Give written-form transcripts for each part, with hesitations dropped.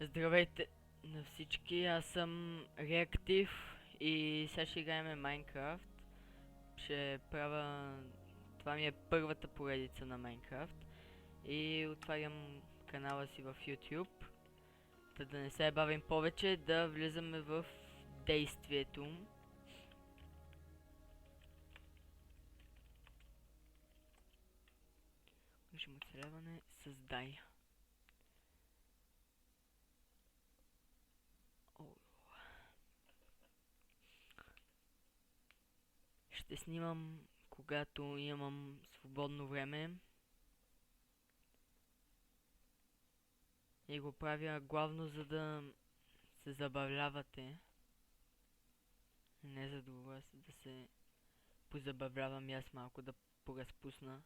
Здравейте на всички, аз съм Реактив и сега ще играем Майнкрафт. Ще правя... Това ми е първата поредица на Майнкрафт и отварям канала си в YouTube. Та да не се бавим повече, да влизаме в действието. Режим оцеляване, създай. Ще снимам когато имам свободно време. И го правя главно за да се забавлявате. Не за друго, да се позабавлявам и аз малко да поразпусна.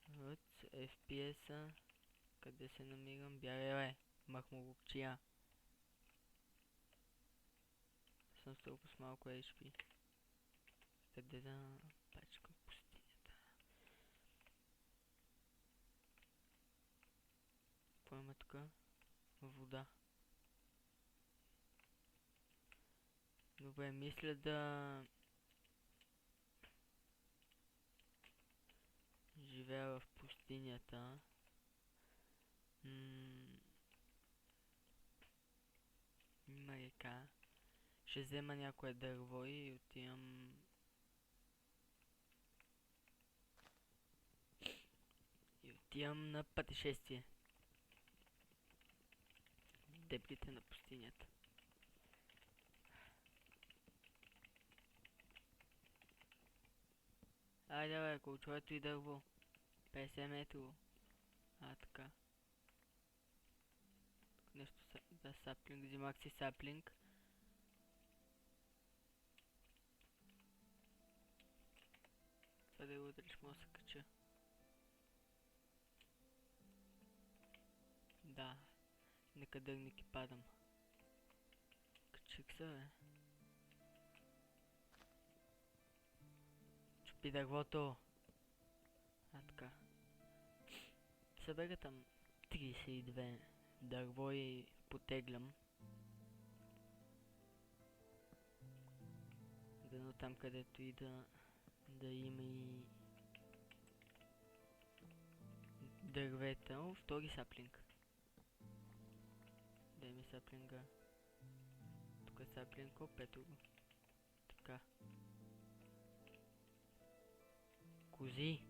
Вот, FPS-а. Къде се намирам? Бяле, махмурокчия. Съм с толкова с малко HP. Къде да пачкам пустинята? Какво има тук? Вода. Добре, мисля да живея в пустинята. Има река. Ще взема някое дърво и отивам... Отивам на пътешествие. Дебрите на пустинята. Айде бе, колчуето и дърво. 50 метро. Така. Нещо да саплинг, взимах си саплинг. Това да го удриш, може да се кача. Да. Нека дърник и падам. Качих се, бе. Чупи дървото. Така. Събега там 32 дърво и потеглям. Дано там където и да има и дървета. О, втори саплинг. Дай ми саплинга. Тук е саплинг, ето го. Така. Кози.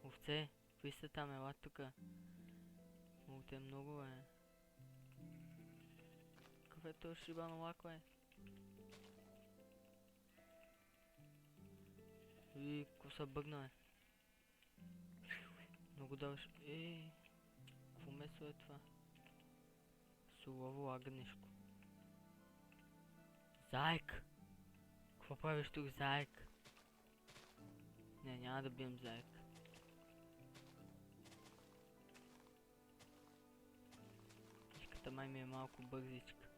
Овце. Кои са там, ела тука. Много те много, бе. Какъв е този шибано лако, бе? И какво са бъгна, бе? Много дълж... какво месо е това? Сурово агнешко. Заек! Какво правиш тук, заек? Не, няма да бием заек. Кичката май ми е малко бързичка.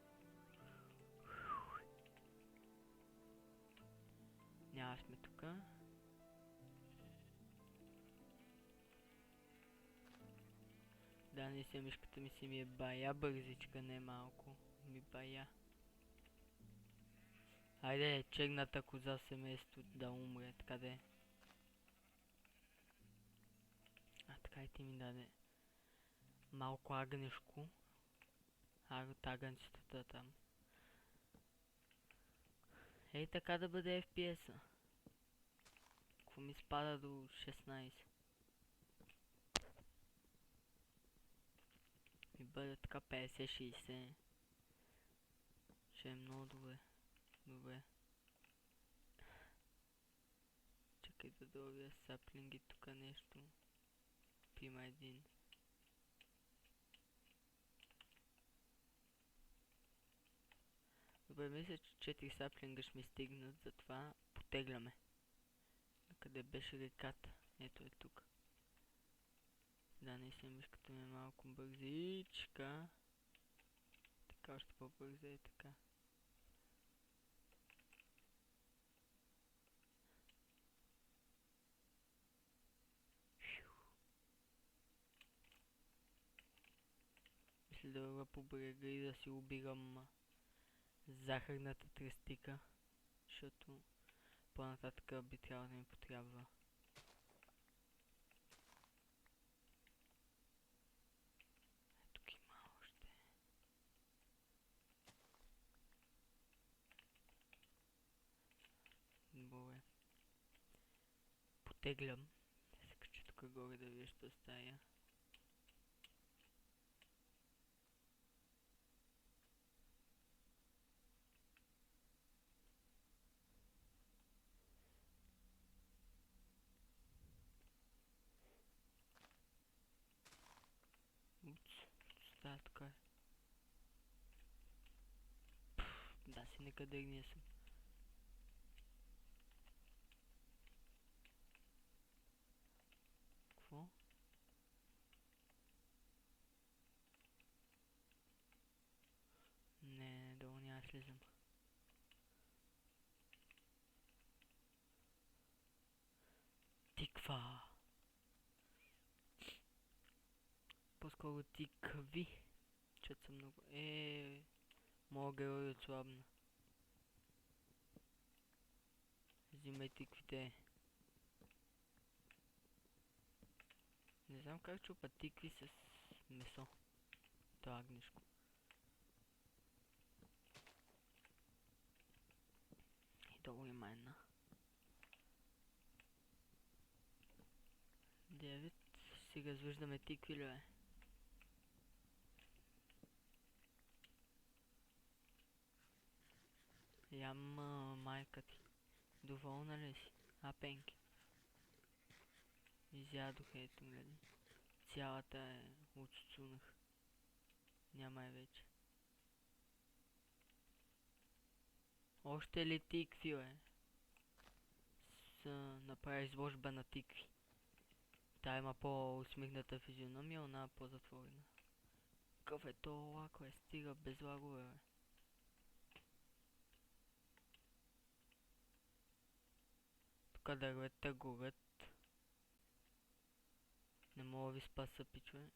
Няма сме тука. Да, не си мишката ми си ми е бая бързичка, не малко. Ми бая. Айде, черната коза семейство да умре, така де. Така и ти ми даде малко агнешко. От агънчетата там. Ей така да бъде FPS-а. Какво ми спада до 16? Ми бъде така 50-60. Ще е много добре. Добре. Чакай да добавя саплинги тук нещо. Пима един. Добре, мисля, че 4 саплинга ще ми стигнат, затова потегляме. Къде беше реката? Ето е тук. Да, наистина мишката ми е малко бързичка. Така, още по-бърза е така. Мисля да върва по брега и да си убирам захарната тръстика, защото по-нататък би трябвало да ми потрябва. Тук има още. Добре. Потеглям. Се кача тук горе да видя що стая. Да, така е. Да, си некадърния съм. Какво? Не, долу няма слизам. Тиква! По-скоро тикви. Чет съм много... моят герой отслабна. Взимай тиквите. Не знам как чупа тикви с месо. Това агнешко. И долу има една. 9. Сега развъждаме тикви, ле. Ям майка ти. Доволна ли си? Пенки. Изядох, ето гледай. Цялата отсунах. Няма я вече. Още ли тикви, бе? Направя изложба на тикви. Та има по-усмихната физиономия, она по-затворена. Какъв е то лак, бе? Стига без лагове, бе. Тук дървета горят. Не мога ви спаса, пичове.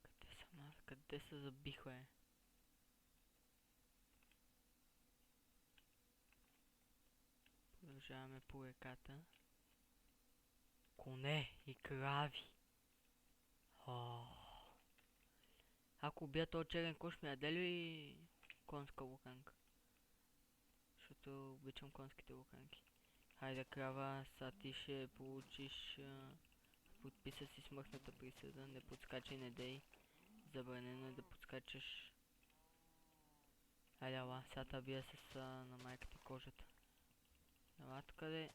Къде са, ма? Къде са забихве? Продължаваме по реката. Коне и крави. Ако убия този черен кош, ми яде ли конска луканка? Защото обичам конските луканки. Хайде, крава, са ти ще получиш... подписа си смъртната присъда. Не подскачай, не дей. Забранено е да подскачаш. Хайде, ала, сега та бия с на майка ти кожата. Ела, тук де.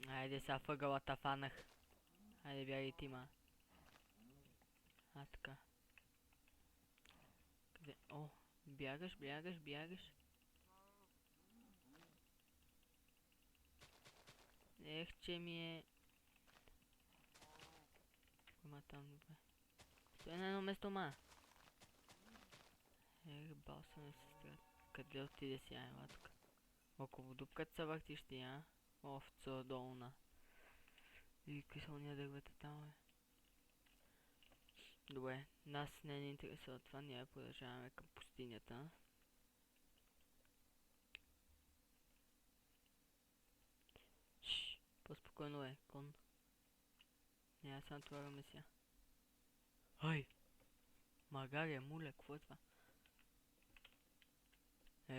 Хайде, сега въгълата фанах. Хайде, бягай ти, ма. Така. Къде? Бягаш, бягаш, бягаш. Че ми е... Има там, добре. Стой на едно место, ма. Бал съм сестра. Къде отиде си, ела тук? Около дупката се въртиш ти, овцо долна. И какви са уния дървета там, бе? Добре, нас не ни интересува това, ние продължаваме към пустинята. По-спокойно е, кон. Не, аз натваряме сега. Ай! Магария, муля, какво е това?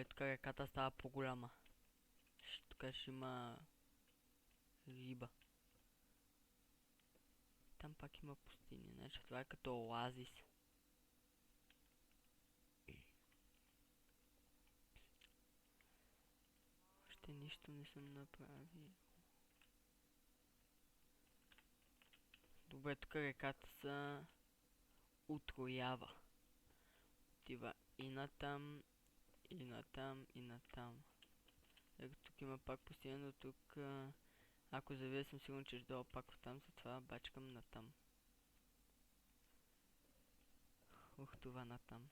Тук реката става по-голяма. Тук ще има риба. Там пак има пустиня, значи това е като оазис. Още нищо не съм направил. Добре, тук реката се утроява. Отива и натам, и натам, и натам. Тук има пак пустиня, но тук ако завия съм сигурен, че ще дойда пак от там, затова бачкам натам. Това натам.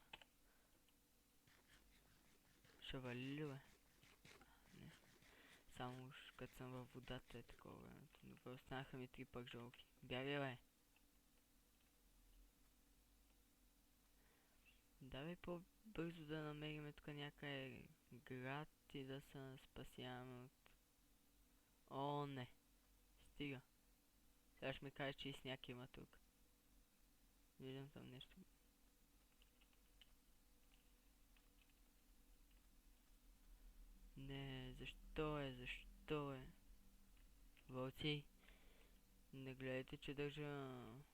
Ще вали ли, бе? Не. Само като съм във водата е такова времето. Добре, останаха ми 3 пържолки. Бягай, бе! Давай по-бързо да намерим тук някъде град и да се спасяваме от... О, не! Стига! Сега ще ми кажеш, че и сняг има тук. Виждам там нещо. Не, защо е? Защо е? Вълци! Не гледайте, че държа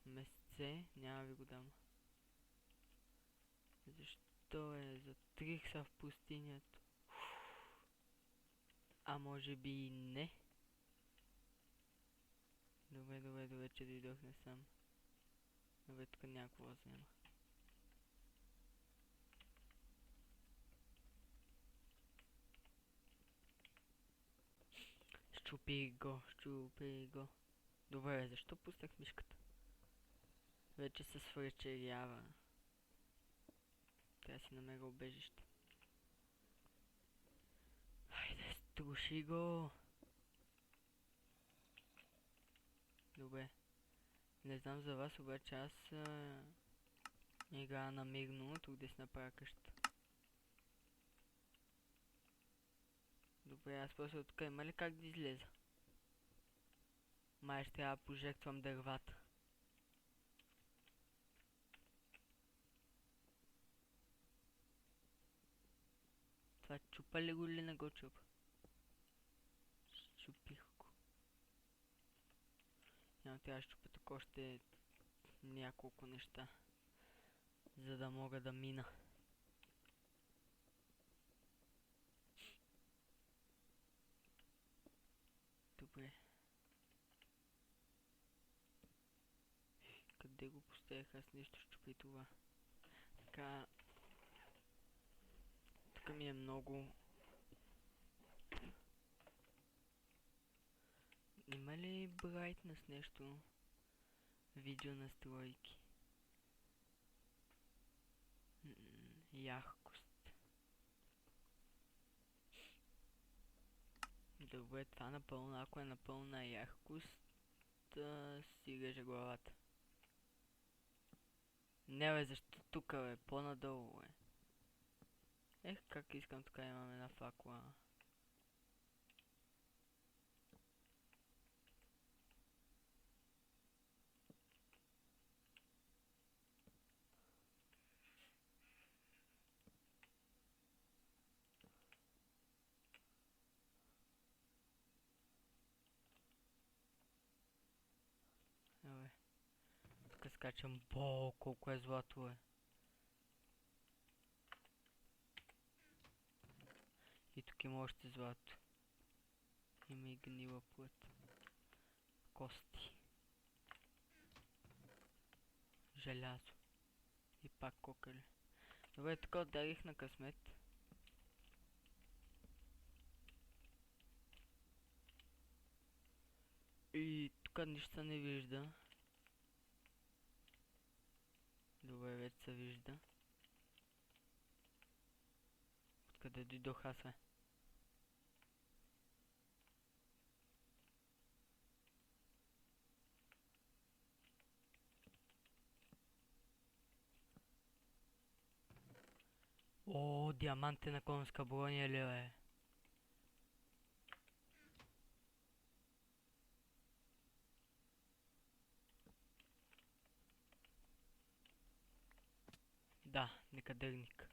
месце, няма ви го дам. Защо е? Затрих са в пустинята. А може би и не? Добре, че дойдох не сам. Добре, тук някакво взема. Щупи го. Добре, защо пуснах мишката? Вече се свръчерява. Трябва да си намеря убежище. Хайде, струши го! Добре. Не знам за вас, обаче аз играя на мирно, тук да си направя къща. Добре, аз после от тук има ли как да излеза? Май ще трябва да пожертвам дървата. Това чупа ли го или не го чупа? Чупих го. Няма трябва да щупа тук още няколко неща, за да мога да мина. Добре. Къде го поставях? Аз нещо щупи това. Така... Тук ми е много... Има ли брайтнес нещо? Видео настройки. Яркост. Добре, това напълно, ако е напълна яркост, си реже главата. Не бе, защо тук бе? По-надолу бе. Ех, как искам, тук имам една факла. Добре. Тук скачам, колко е злато е. И тук има още злато. Има и гнила плът. Кости. Желязо. И пак кокали. Добре, тук ударих на късмет. И тук нищо не вижда. Добре, вече се вижда. Откъде дойдох аз бе? О, диамантена конска броня ли бе? Да, некадърник.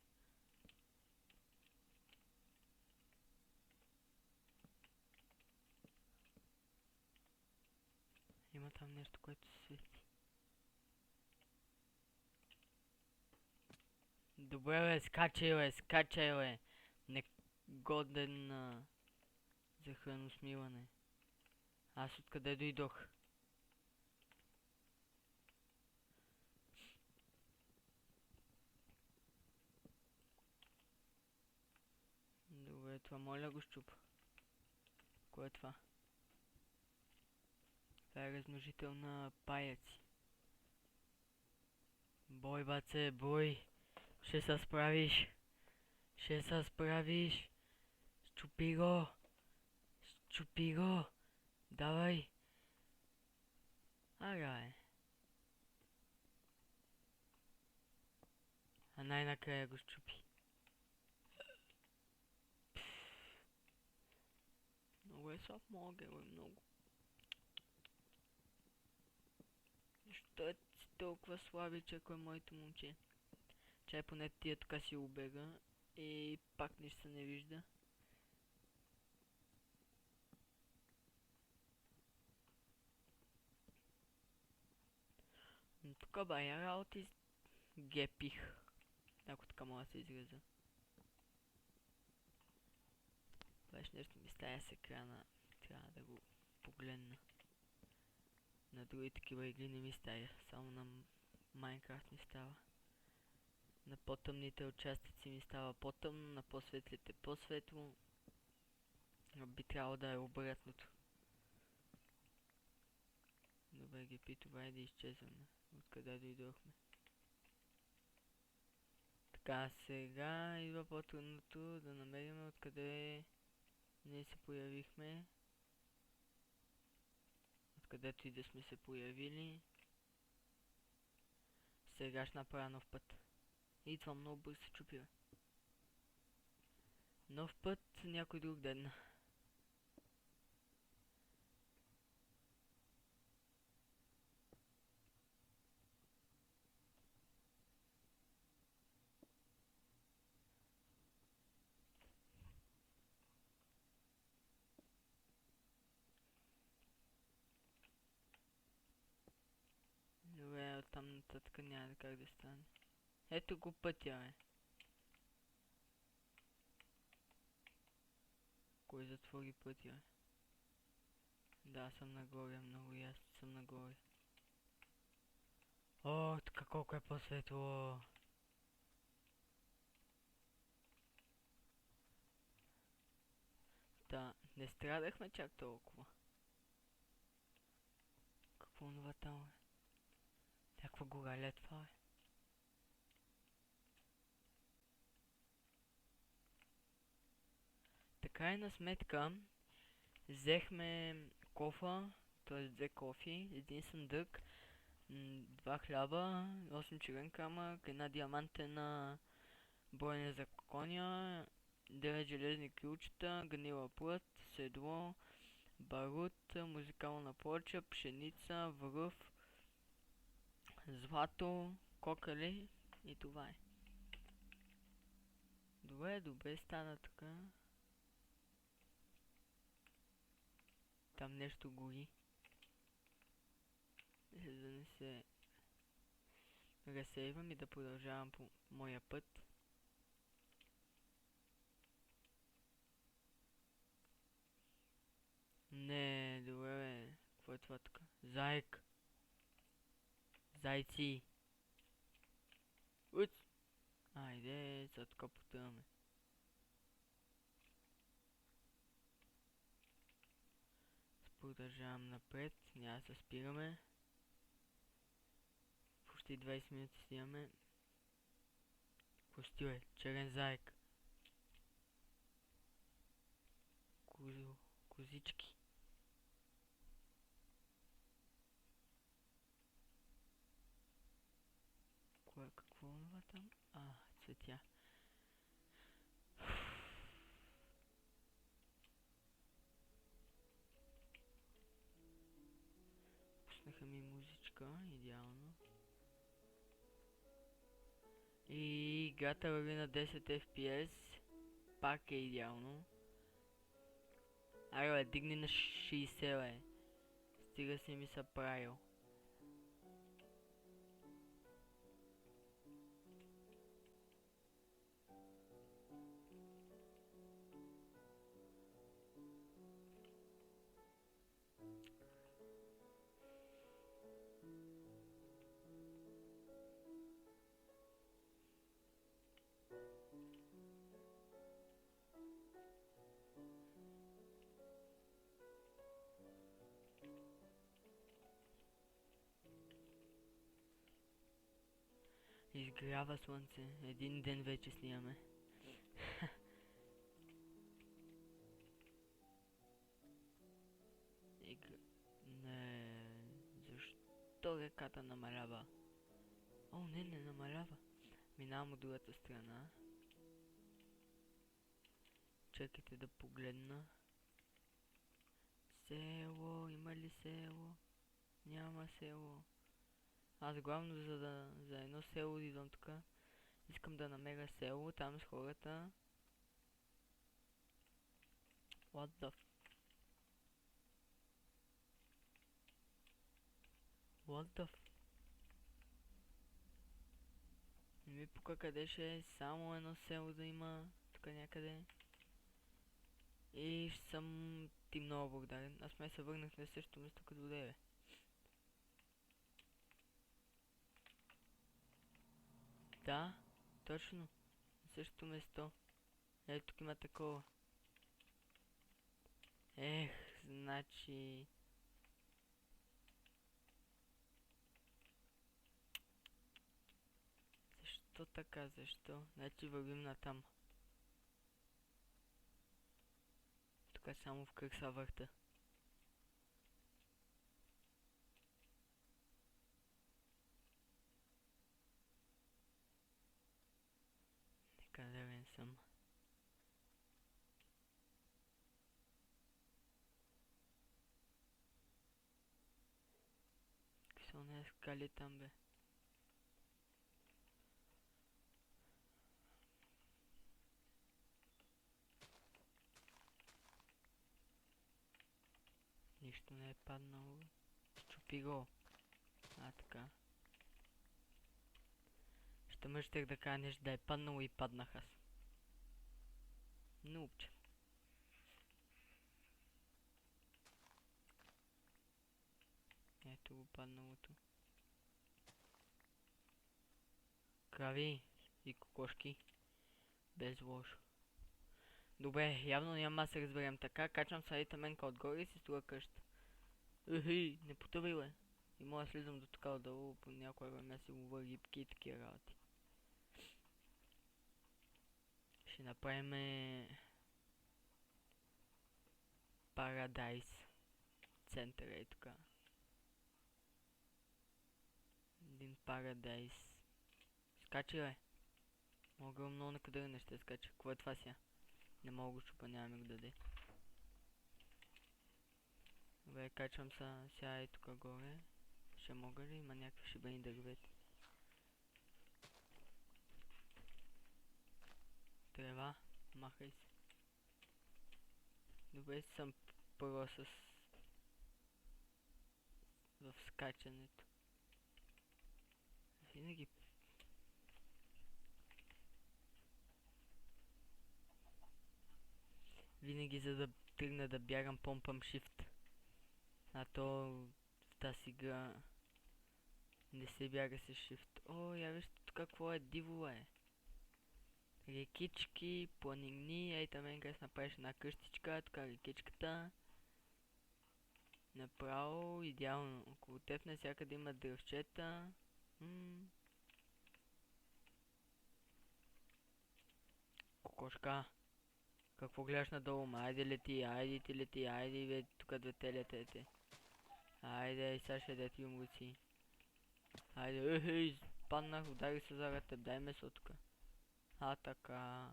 Има там нещо, което се свети. Добре бе, скачай бе. Негоден за храносмилане. Аз откъде дойдох? Добре, това моля го щупа. Кое е това? Това е размножител на паяци. Бой, баце, бой! Ще се справиш! Щупи го! Чупи го! Давай! Ага, а най-накрая го щупи. Много е слаб моят герой, много. Защо е толкова слабичък е моето момче? Чай поне тия така си убега и пак нищо се не вижда. Тук бая работи гепих. Ако така мога да се изразя. Беше нещо ми стая с екрана. Трябва да го погледна. На други такива игри не ми стая. Само на Майнкрафт ми става. На по-тъмните участъци ми става по-тъмно, на по-светлите по-светло. Би трябвало да е обратното. Добре, гепи, това е да изчезваме. Откъде дойдохме? Така, сега идва по-трудното да намерим откъде ние се появихме. Откъдето и да сме се появили. Сега ще направя нов път. И това много бързо се чупи, бе. Нов път, някой друг ден. Добре, оттам нататък няма как да стане. Ето го пътя, бе. Кой затвори пътя, бе? Да, съм нагоре, много ясно съм нагоре. О, така колко е по-светло. Да, не страдахме чак толкова. Какво онова там, бе? Някаква гора ли това, бе? Така на сметка, взехме кофа, т.е. 2 кофи, един съндък, 2 хляба, 8 черен камък, една диамантена бойня за коня, 9 железни ключчета, гнила плът, седло, барут, музикална плоча, пшеница, връв, злато, кокали и това е. Добре, добре стана така. Там нещо гори. За да не се разсейвам и да продължавам по моя път. Не, добре, бе. Какво е това тук? Зайк! Зайци! Уц! Айде, сега тук потъваме. Продължавам напред, няма да се спираме. Почти 20 минути снимаме. Почти, бе, черен заек. Козички. Какво е това там? Цветя. Пуснаха ми музичка, идеално. И играта върви на 10 FPS. Пак е идеално. Айде, бе, дигни на 60, бе. Стига си ми се правил. Изгрява слънце. Един ден вече снимаме. Защо реката намалява? О, не намалява. Минавам от другата страна. Чакайте да погледна. Село, има ли село? Няма село. Аз главно за едно село идвам тук. Искам да намеря село, там с хората. What the What the Не ми пука къде ще е, само едно село да има тук някъде. И ще съм ти много благодарен. Аз май се върнах на същото место като тебе. Да, точно. На същото место. Ето тук има такова. Ех, значи... Защо така, защо? Значи вървим натам. Тук само в кръг са върта. Некадърен съм. Какви са ония скали там, бе? Нищо не е паднало. Чупи го. А, така. Ще мъщех да кажа нещо да е паднало и паднах аз. Нупче. Ето го падналото. Крави и кокошки. Без лошо. Добре, явно няма да се разберем така. Качвам садита менка отгоре и си струва къща. Ехи, не потъвай, бе. И мога да слизам до тук отдолу, по някое време си лова рибки и такива работи. Ще направим Парадайс. Център е тук. Един Парадайс. Скачи, бе. Мога много накъде не ще скача. Какво е това сега? Не мога го чупа, няма ми го даде. Добре, качвам се сега и тук горе. Ще мога ли? Има някакви шибени дървета. Трева, махай се. Добре, съм първо в скачането. Винаги за да тръгна да бягам помпам shift. А то в тази игра не се бяга с shift. О, я виж тук какво е, диво е. Рекички, планини, ей там мен къде направиш една къщичка, тук рекичката. Направо, идеално. Около теб навсякъде има дръвчета. Кокошка. Какво гледаш надолу? Айде лети, айде ти лети, айде бе, тук двете летете. Айде, сега ще да ти умруци. Айде, ехей, паднах, ударих се за ръте, дай месо тук. А, така.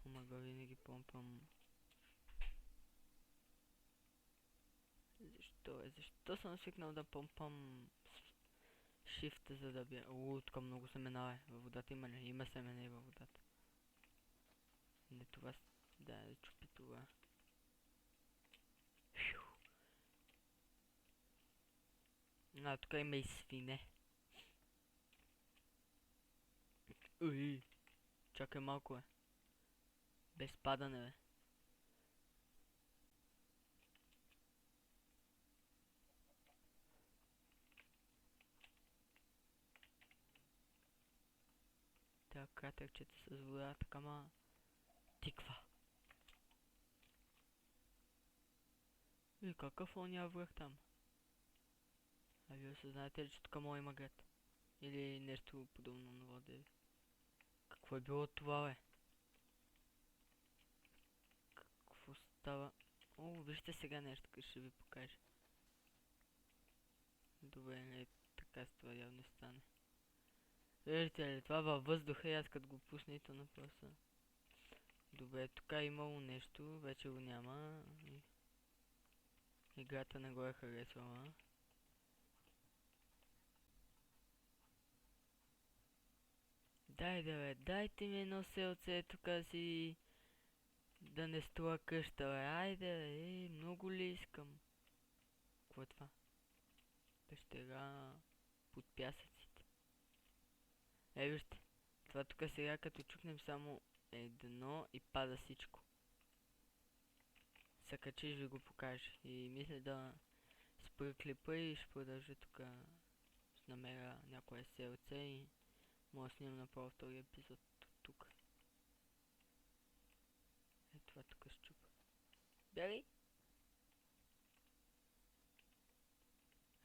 Омага, винаги помпам. Защо съм свикнал да помпам shift, за да бия? Тук много семена е. Във водата има ли? Има семена и във водата. Не това... Да чупи това. А, тук има и свине. Уи. Чакай малко, бе. Без падане, бе. Тя кратърчета с вода, така ма... Тиква. И какъв ония връх там? А вие се знаете ли, че тук мога има град? Или нещо подобно на вода? Какво е било това, бе? Какво става? О, вижте сега нещо, ще ви покажа. Добре, не, така с това явно ще стане. Виждате ли, това във въздуха и аз като го пусна и то на просто. Добре, тук е имало нещо, вече го няма. Играта не го е харесвала. Дайте ми едно селце тук си да не струва къща, бе. Айде, бе, много ли искам? Какво е това? Пещера под пясъците. Вижте, това тук сега като чукнем само едно и пада всичко. Се качи, ще ви го покажа. И мисля да спра клипа и ще продължа тук. Ще намеря някое селце и мога да снимам направо втори епизод тук. Е, това тук ще чупа. Бягай!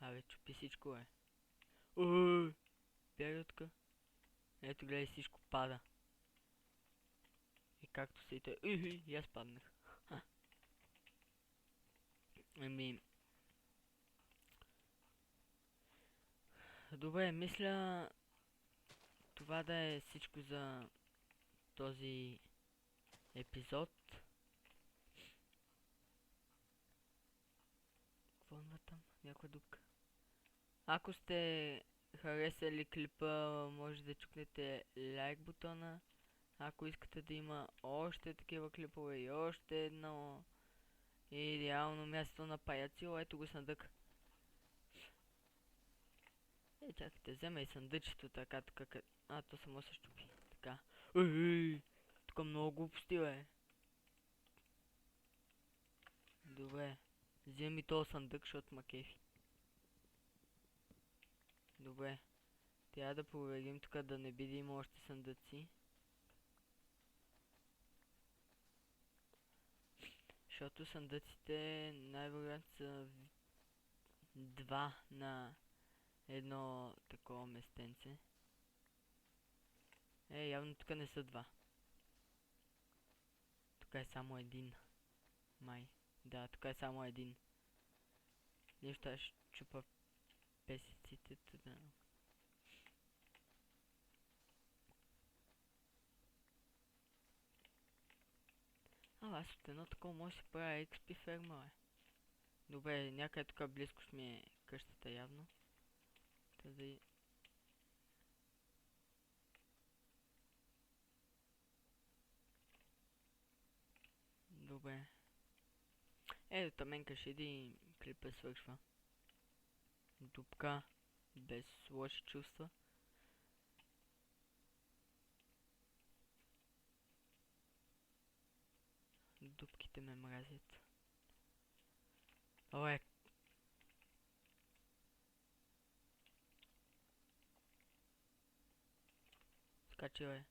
Абе, чупи всичко, бе. Бягай от тук. Ето гледай, всичко пада. И както се и те... И аз паднах. Еми... Добре, мисля... Това да е всичко за този епизод. Какво има там? Някаква дупка. Ако сте харесали клипа, може да чукнете лайк бутона. Ако искате да има още такива клипове и още едно идеално място на паяци, ето го съндък. Е, чакайте, взема и съндъчето така, така, то само се щупи. Така. Тук много глупости, бе. Добре. Вземи този съндък, защото ма кефи. Добре. Трябва да проверим тук да не би да има още съндъци. Защото съндъците най-вероятно са два на едно такова местенце. Явно тук не са два. Тук е само един. Май. Да, тук е само един. Нещо аз чупа песеците туда. Аз от едно такова може да си правя XP ферма, бе. Добре, някъде тук близко ще ми е къщата явно. Тази... Добре. Ето таменка ще иди и клипа свършва. Дупка. Без лоши чувства. Дупките ме мразят. Оле. Така че, бе.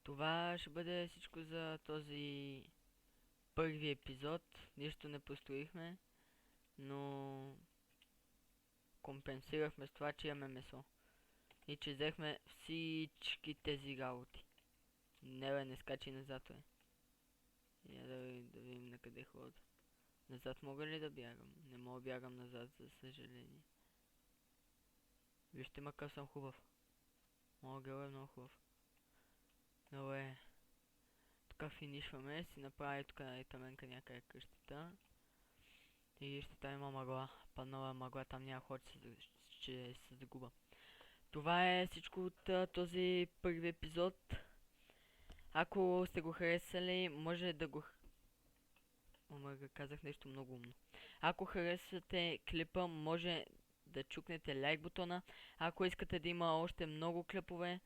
Това ще бъде всичко за този първи епизод. Нищо не построихме, но компенсирахме с това, че имаме месо. И че взехме всички тези работи. Не, бе, не скачи назад, бе. Я да видим на къде хода. Назад мога ли да бягам? Не мога да бягам назад, за съжаление. Вижте макъв съм хубав. Моят гъл е много хубав. Добре. Тук финишваме, си направи тук на таменка някъде къщата. И ще там има мъгла. Паднала мъгла, там няма ход, че се загуба. Това е всичко от този първи епизод. Ако сте го харесали, може да го... Омага, казах нещо много умно. Ако харесвате клипа, може да чукнете лайк бутона. Ако искате да има още много клипове,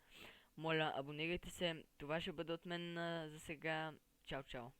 моля, абонирайте се. Това ще бъде от мен за сега. Чао, чао.